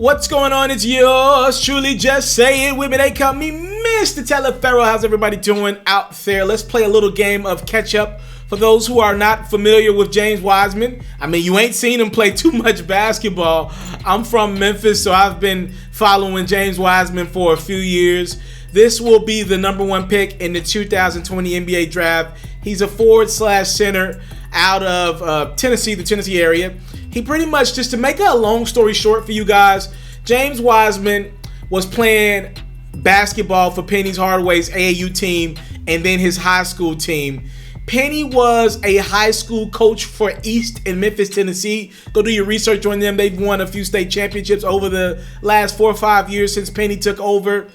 What's going on? It's yours truly, just say it with me. They call me Mr.Taliaferro. How's everybody doing out there? Let's play a little game of catch up. For those who are not familiar with James Wiseman, I mean, you ain't seen him play too much basketball. I'm from Memphis, so I've been following James Wiseman for a few years. This will be the number one pick in the 2020 NBA draft. He's a forward/center out of Tennessee, the Tennessee area. He pretty much, just to make a long story short for you guys, James Wiseman was playing basketball for Penny Hardaway's AAU team and then his high school team. Penny was a high school coach for East in Memphis, Tennessee. Go do your research on them. They've won a few state championships over the last 4 or 5 years since Penny took over.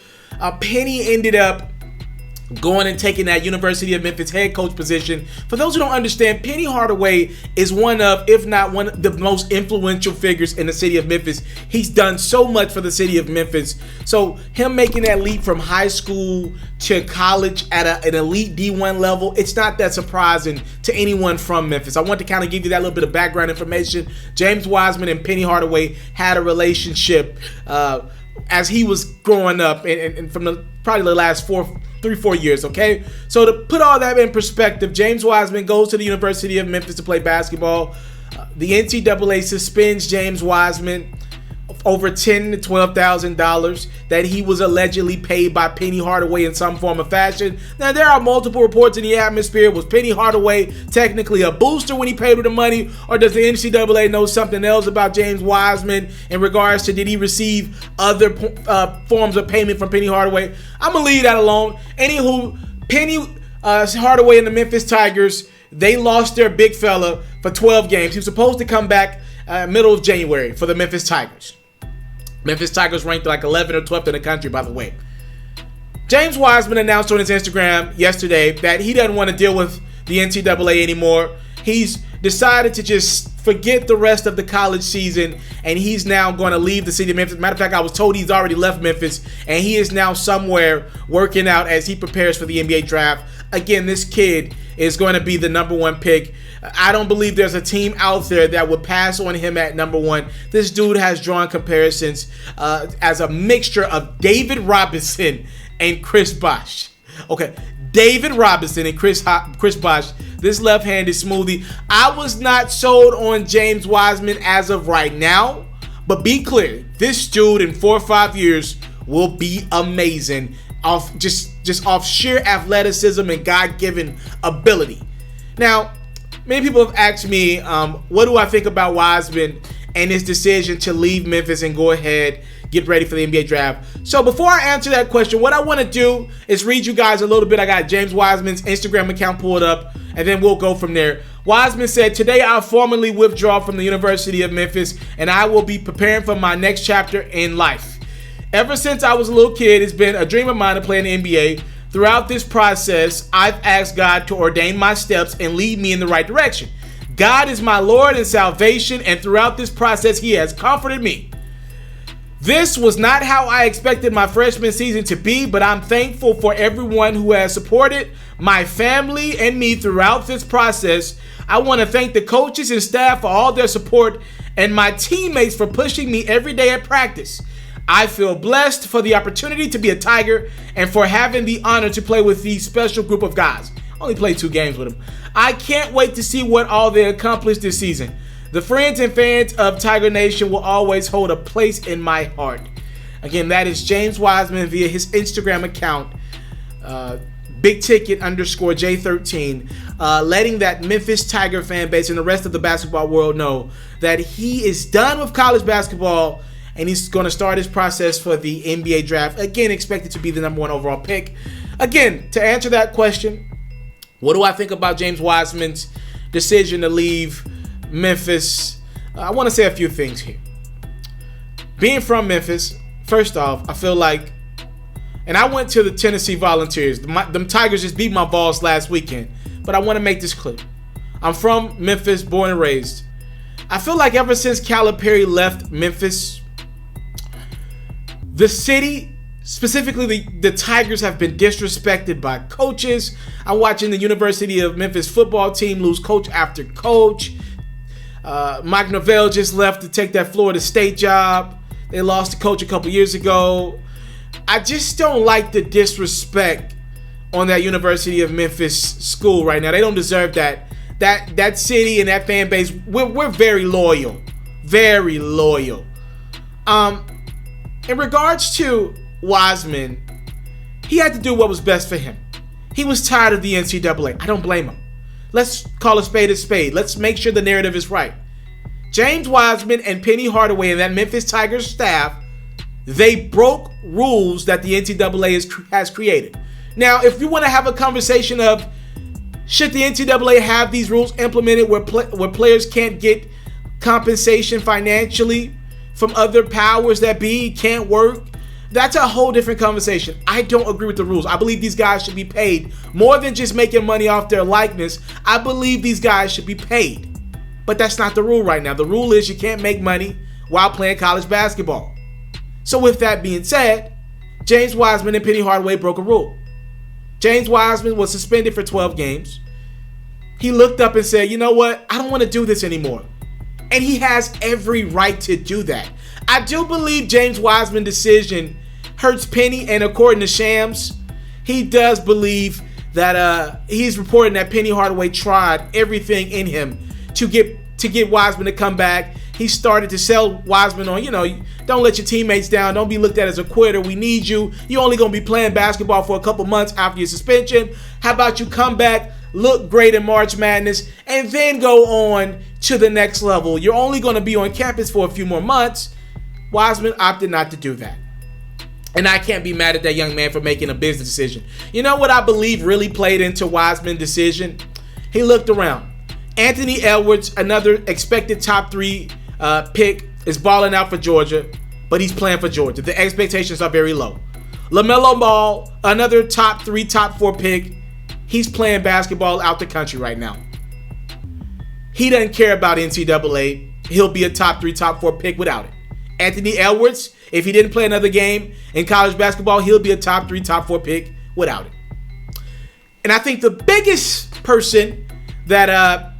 Penny ended up going and taking that University of Memphis head coach position. For those who don't understand, Penny Hardaway is one of, if not one of the most influential figures in the city of Memphis. He's done so much for the city of Memphis. So him making that leap from high school to college at an elite D1 level, it's not that surprising to anyone from Memphis. I want to kind of give you that little bit of background information. James Wiseman and Penny Hardaway had a relationship as he was growing up, and from probably the last 4 years, okay? So to put all that in perspective, James Wiseman goes to the University of Memphis to play basketball. The NCAA suspends James Wiseman over $10,000 to $12,000 that he was allegedly paid by Penny Hardaway in some form or fashion. Now, there are multiple reports in the atmosphere. Was Penny Hardaway technically a booster when he paid her the money, or does the NCAA know something else about James Wiseman in regards to, did he receive other forms of payment from Penny Hardaway? I'm going to leave that alone. Anywho, Penny Hardaway and the Memphis Tigers, they lost their big fella for 12 games. He was supposed to come back middle of January for the Memphis Tigers. Memphis Tigers ranked like 11th or 12th in the country, by the way. James Wiseman announced on his Instagram yesterday that he doesn't want to deal with the NCAA anymore. He's decided to just forget the rest of the college season, and he's now going to leave the city of Memphis. Matter of fact, I was told he's already left Memphis, and he is now somewhere working out as he prepares for the NBA draft. Again, this kid is going to be the number one pick. I don't believe there's a team out there that would pass on him at number one. This dude has drawn comparisons as a mixture of David Robinson and Chris Bosh. Okay, David Robinson and Chris Bosh. This left-handed smoothie. I was not sold on James Wiseman as of right now, but be clear, this dude in 4 or 5 years will be amazing off just off sheer athleticism and God-given ability. Now, many people have asked me, what do I think about Wiseman and his decision to leave Memphis and go ahead, get ready for the NBA draft? So before I answer that question, what I want to do is read you guys a little bit. I got James Wiseman's Instagram account pulled up, and then we'll go from there. Wiseman said, "Today I formally withdraw from the University of Memphis, and I will be preparing for my next chapter in life. Ever since I was a little kid, it's been a dream of mine to play in the NBA. Throughout this process, I've asked God to ordain my steps and lead me in the right direction. God is my Lord and salvation, and throughout this process, He has comforted me. This was not how I expected my freshman season to be, but I'm thankful for everyone who has supported my family and me throughout this process. I want to thank the coaches and staff for all their support and my teammates for pushing me every day at practice. I feel blessed for the opportunity to be a Tiger and for having the honor to play with these special group of guys." Only played 2 games with them. "I can't wait to see what all they accomplish this season. The friends and fans of Tiger Nation will always hold a place in my heart." Again, that is James Wiseman via his Instagram account, BigTicket_J13, letting that Memphis Tiger fan base and the rest of the basketball world know that he is done with college basketball, and he's going to start his process for the NBA draft. Again, expected to be the number one overall pick. Again, to answer that question, what do I think about James Wiseman's decision to leave Memphis? I want to say a few things here. Being from Memphis, first off, I feel like, and I went to the Tennessee Volunteers. Them Tigers just beat my Vols last weekend. But I want to make this clear. I'm from Memphis, born and raised. I feel like ever since Calipari left Memphis, the city, specifically the Tigers, have been disrespected by coaches. I'm watching the University of Memphis football team lose coach after coach. Mike Novell just left to take that Florida State job. They lost the coach a couple years ago. I just don't like the disrespect on that University of Memphis school right now. They don't deserve that. That city and that fan base, we're very loyal. Very loyal. In regards to Wiseman, he had to do what was best for him. He was tired of the NCAA. I don't blame him. Let's call a spade a spade. Let's make sure the narrative is right. James Wiseman and Penny Hardaway and that Memphis Tigers staff, they broke rules that the NCAA has created. Now, if you want to have a conversation of should the NCAA have these rules implemented where players can't get compensation financially from other powers that be, can't work, that's a whole different conversation. I don't agree with the rules. I believe these guys should be paid more than just making money off their likeness. I believe these guys should be paid. But that's not the rule right now. The rule is you can't make money while playing college basketball. So with that being said, James Wiseman and Penny Hardaway broke a rule. James Wiseman was suspended for 12 games. He looked up and said, you know what? I don't want to do this anymore. And he has every right to do that. I do believe James Wiseman's decision hurts Penny, and according to Shams, he does believe that he's reporting that Penny Hardaway tried everything in him to get Wiseman to come back. He started to sell Wiseman on, don't let your teammates down. Don't be looked at as a quitter. We need you. You're only going to be playing basketball for a couple months after your suspension. How about you come back, look great in March Madness, and then go on to the next level? You're only going to be on campus for a few more months. Wiseman opted not to do that. And I can't be mad at that young man for making a business decision. You know what I believe really played into Wiseman's decision? He looked around. Anthony Edwards, another expected top 3 pick, is balling out for Georgia, but he's playing for Georgia. The expectations are very low. LaMelo Ball, another top 3, top 4 pick, he's playing basketball out the country right now. He doesn't care about NCAA. He'll be a top 3, top 4 pick without it. Anthony Edwards, if he didn't play another game in college basketball, he'll be a top 3, top 4 pick without it. And I think the biggest person that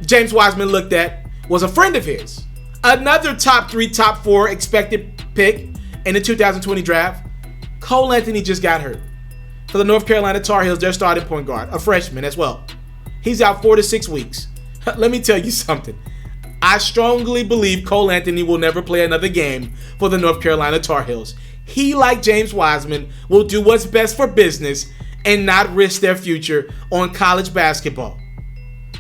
James Wiseman looked at was a friend of his. Another top 3, top 4 expected pick in the 2020 draft. Cole Anthony just got hurt. For the North Carolina Tar Heels, their starting point guard, a freshman as well. He's out 4 to 6 weeks. Let me tell you something. I strongly believe Cole Anthony will never play another game for the North Carolina Tar Heels. He, like James Wiseman, will do what's best for business and not risk their future on college basketball.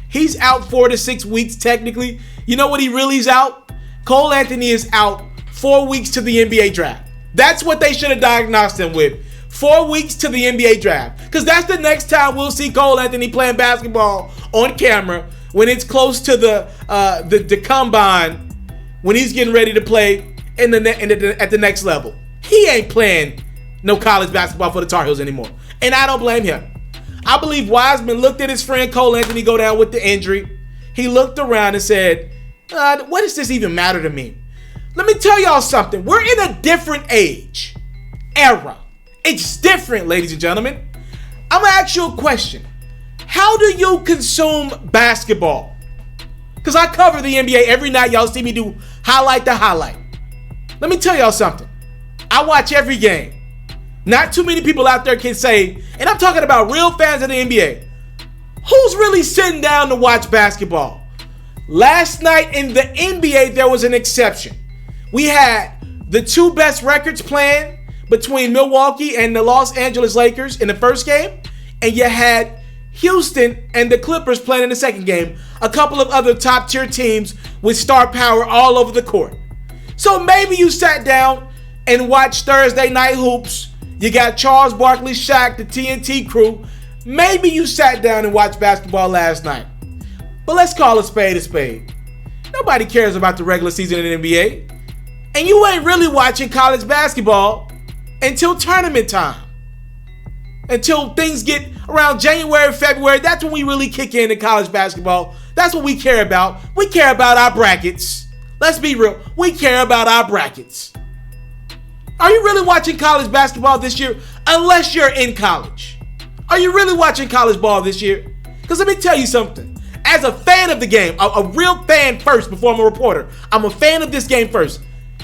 He's out 4 to 6 weeks technically. You know what he really is out? Cole Anthony is out 4 weeks to the NBA draft. That's what they should have diagnosed him with. 4 weeks to the NBA draft. Because that's the next time we'll see Cole Anthony playing basketball on camera, when it's close to the combine, when he's getting ready to play at the next level. He ain't playing no college basketball for the Tar Heels anymore. And I don't blame him. I believe Wiseman looked at his friend Cole Anthony go down with the injury. He looked around and said, what does this even matter to me? Let me tell y'all something. We're in a different era. It's different, ladies and gentlemen. I'm going to ask you a question. How do you consume basketball? Because I cover the NBA every night. Y'all see me do highlight to highlight. Let me tell y'all something. I watch every game. Not too many people out there can say, and I'm talking about real fans of the NBA, who's really sitting down to watch basketball? Last night in the NBA, there was an exception. We had the 2 best records playing between Milwaukee and the Los Angeles Lakers in the first game, and you had Houston and the Clippers playing in the second game. A couple of other top tier teams with star power all over the court. So maybe you sat down and watched Thursday Night Hoops. You got Charles Barkley, Shaq, the TNT crew. Maybe you sat down and watched basketball last night. But let's call a spade a spade. Nobody cares about the regular season in the NBA. And you ain't really watching college basketball until tournament time. Until things get around January, February, that's when we really kick in college basketball. That's what we care about. We care about our brackets. Let's be real. We care about our brackets. Are you really watching college basketball this year? Unless you're in college. Are you really watching college ball this year? Because let me tell you something. As a fan of the game, a real fan first before I'm a reporter, I'm a fan of this game first.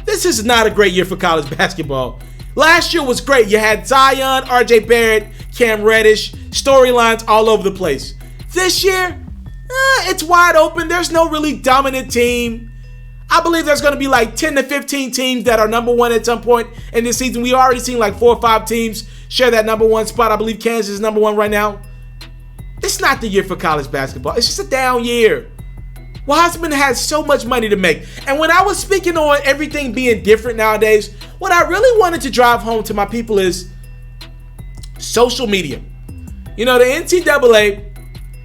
This is not a great year for college basketball. Last year was great. You had Zion, RJ Barrett, Cam Reddish, storylines all over the place. This year, it's wide open. There's no really dominant team. I believe there's going to be like 10 to 15 teams that are number one at some point in this season. We've already seen like 4 or 5 teams share that number one spot. I believe Kansas is number one right now. It's not the year for college basketball. It's just a down year. Wiseman has so much money to make. And when I was speaking on everything being different nowadays, what I really wanted to drive home to my people is social media. You know, the NCAA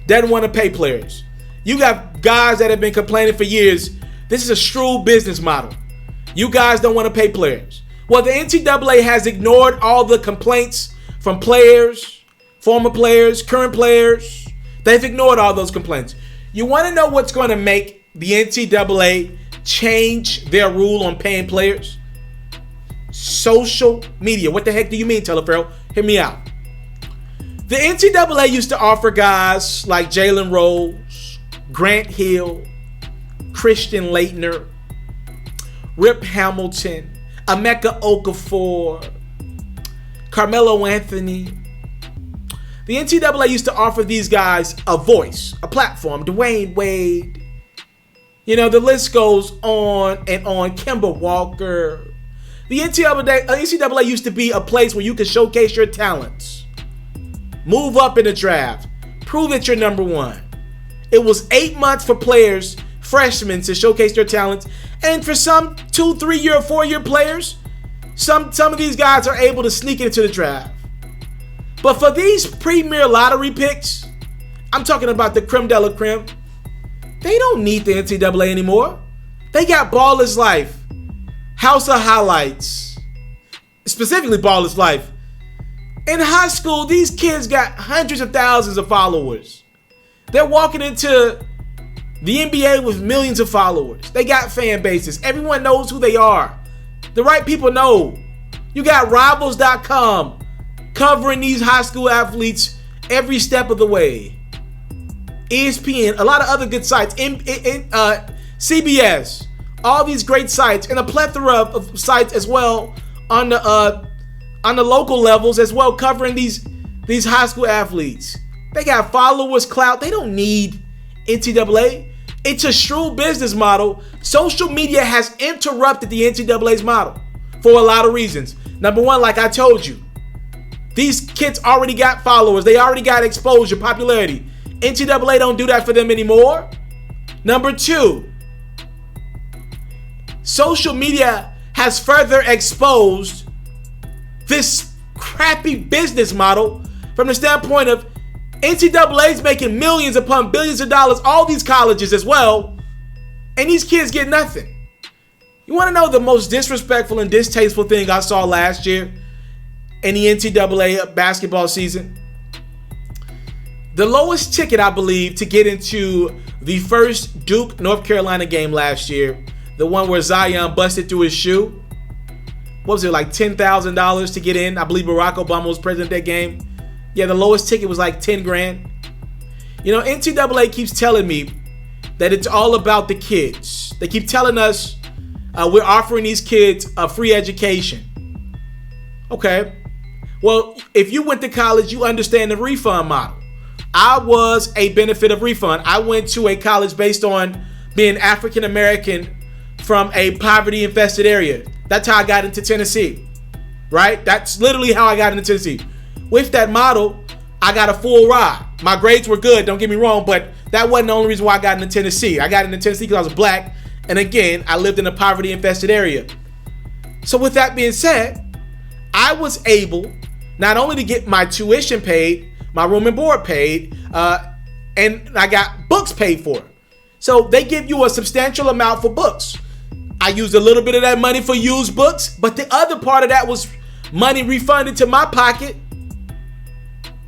doesn't want to pay players. You got guys that have been complaining for years. This is a shrewd business model. You guys don't want to pay players. Well, the NCAA has ignored all the complaints from players, former players, current players. They've ignored all those complaints. You want to know what's going to make the NCAA change their rule on paying players? Social media. What the heck do you mean, Taliaferro? Hear me out. The NCAA used to offer guys like Jalen Rose, Grant Hill, Christian Laettner, Rip Hamilton, Emeka Okafor, Carmelo Anthony. The NCAA used to offer these guys a voice, a platform. Dwayne Wade. You know, the list goes on and on. Kemba Walker. The NCAA used to be a place where you could showcase your talents. Move up in the draft. Prove that you're number one. It was 8 months for players, freshmen, to showcase their talents. And for some 2, 3 year, 4 year players, some of these guys are able to sneak into the draft. But for these premier lottery picks, I'm talking about the creme de la creme, they don't need the NCAA anymore. They got Ball is Life, House of Highlights, specifically Ball is Life. In high school, these kids got hundreds of thousands of followers. They're walking into the NBA with millions of followers. They got fan bases. Everyone knows who they are. The right people know. You got Rivals.com covering these high school athletes every step of the way. ESPN, a lot of other good sites, CBS, all these great sites, and a plethora of sites as well on the local levels as well, covering these high school athletes. They got followers, clout. They don't need NCAA. It's a shrewd business model. Social media has interrupted the NCAA's model for a lot of reasons. Number one, like I told you, these kids already got followers. They already got exposure, popularity. NCAA don't do that for them anymore. Number two, social media has further exposed this crappy business model from the standpoint of NCAA's making millions upon billions of dollars, all these colleges as well, and these kids get nothing. You want to know the most disrespectful and distasteful thing I saw last year in the NCAA basketball season? The lowest ticket, I believe, to get into the first Duke North Carolina game last year, the one where Zion busted through his shoe, what was it, like $10,000 to get in? I believe Barack Obama was president that game. Yeah, the lowest ticket was like 10 grand. You know, NCAA keeps telling me that it's all about the kids. They keep telling us we're offering these kids a free education. Okay. Well, if you went to college, you understand the refund model. I was a benefit of refund. I went to a college based on being African American from a poverty-infested area. That's how I got into Tennessee, right? That's literally how I got into Tennessee. With that model, I got a full ride. My grades were good, don't get me wrong, but that wasn't the only reason why I got into Tennessee. I got into Tennessee because I was black, and again, I lived in a poverty-infested area. So with that being said, I was able not only to get my tuition paid, my room and board paid, and I got books paid for. So they give you a substantial amount for books. I used a little bit of that money for used books, but the other part of that was money refunded to my pocket.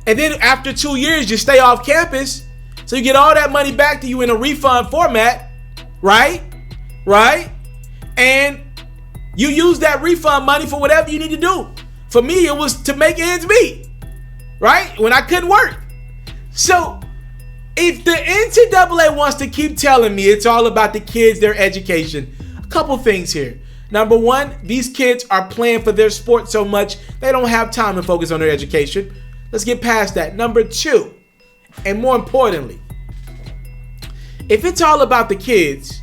And then after 2 years, you stay off campus, so you get all that money back to you in a refund format, right? Right? And you use that refund money for whatever you need to do. For me, it was to make ends meet, right? When I couldn't work. So if the NCAA wants to keep telling me it's all about the kids, their education, a couple things here. Number one, these kids are playing for their sport so much they don't have time to focus on their education. Let's get past that. Number two, and more importantly, if it's all about the kids,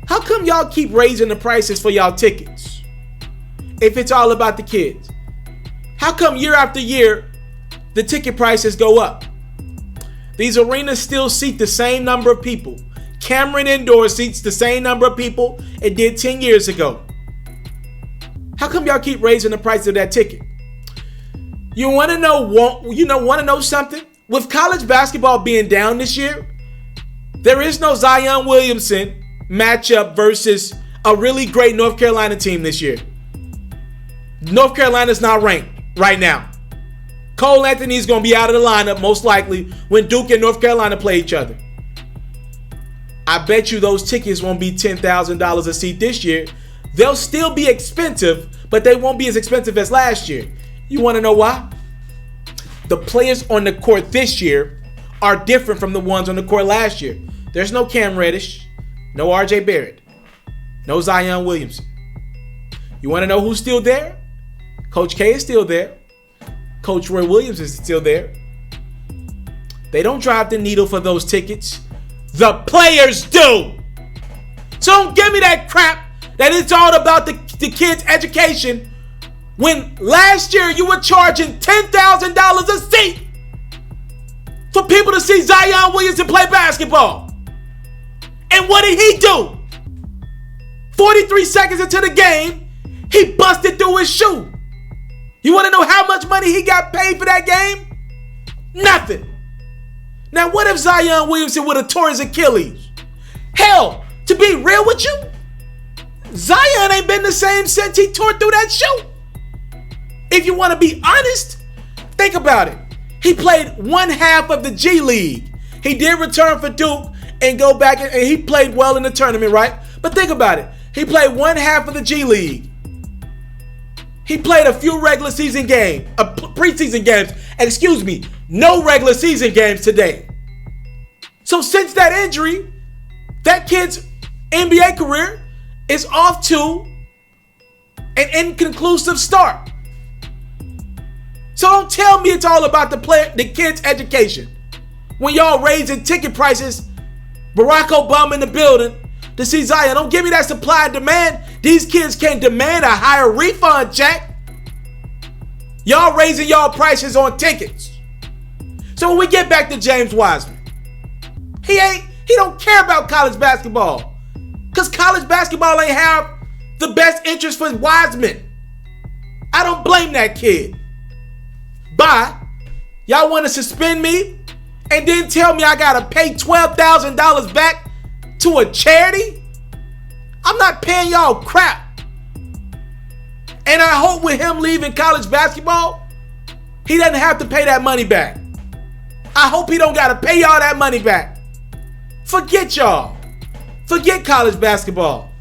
how come y'all keep raising the prices for y'all tickets? If it's all about the kids, how come year after year the ticket prices go up? These arenas still seat the same number of people. Cameron Indoor seats the same number of people it did 10 years ago. How come y'all keep raising the price of that ticket? You want to know something? With college basketball being down this year, there is no Zion Williamson matchup versus a really great North Carolina team this year. North Carolina's not ranked right now. Cole Anthony's going to be out of the lineup most likely when Duke and North Carolina play each other. I bet you those tickets won't be $10,000 a seat this year. They'll still be expensive, but they won't be as expensive as last year. You want to know why? The players on the court this year are different from the ones on the court last year. There's no Cam Reddish, no RJ Barrett, no Zion Williamson. You want to know who's still there? Coach K is still there. Coach Roy Williams is still there. They don't drive the needle for those tickets. The players do. So don't give me that crap that it's all about the kids' education when last year you were charging $10,000 a seat for people to see Zion Williamson play basketball. And what did he do? 43 seconds into the game, he busted through his shoe. You want to know how much money he got paid for that game? Nothing. Now, what if Zion Williamson would have tore his Achilles? Hell, to be real with you, Zion ain't been the same since he tore through that shoe. If you want to be honest, think about it. He played one half of the G League. He did return for Duke and go back, and he played well in the tournament, right? But think about it. He played one half of the G League. He played a few regular season games, preseason games, no regular season games today. So since that injury, that kid's NBA career is off to an inconclusive start. So don't tell me it's all about the kid's education. When y'all raising ticket prices, Barack Obama in the building to see Zion, don't give me that supply and demand. These kids can't demand a higher refund check. Y'all raising y'all prices on tickets. So when we get back to James Wiseman, he don't care about college basketball. Because college basketball ain't have the best interest for Wiseman. I don't blame that kid. Bye. Y'all want to suspend me and then tell me I got to pay $12,000 back to a charity? I'm not paying y'all crap. And I hope with him leaving college basketball, he doesn't have to pay that money back. I hope he don't got to pay y'all that money back. Forget y'all. Forget college basketball.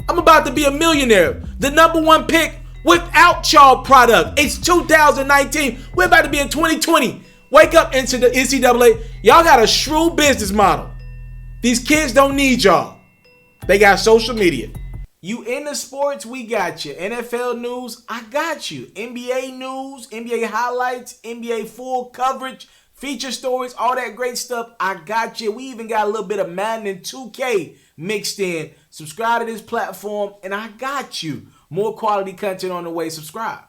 I'm about to be a millionaire. The number one pick without y'all product. It's 2019. We're about to be in 2020. Wake up into the NCAA. Y'all got a shrewd business model. These kids don't need y'all. They got social media. You into sports, we got you. NFL news, I got you. NBA news, NBA highlights, NBA full coverage, feature stories, all that great stuff, I got you. We even got a little bit of Madden and 2K mixed in. Subscribe to this platform, and I got you. More quality content on the way. Subscribe.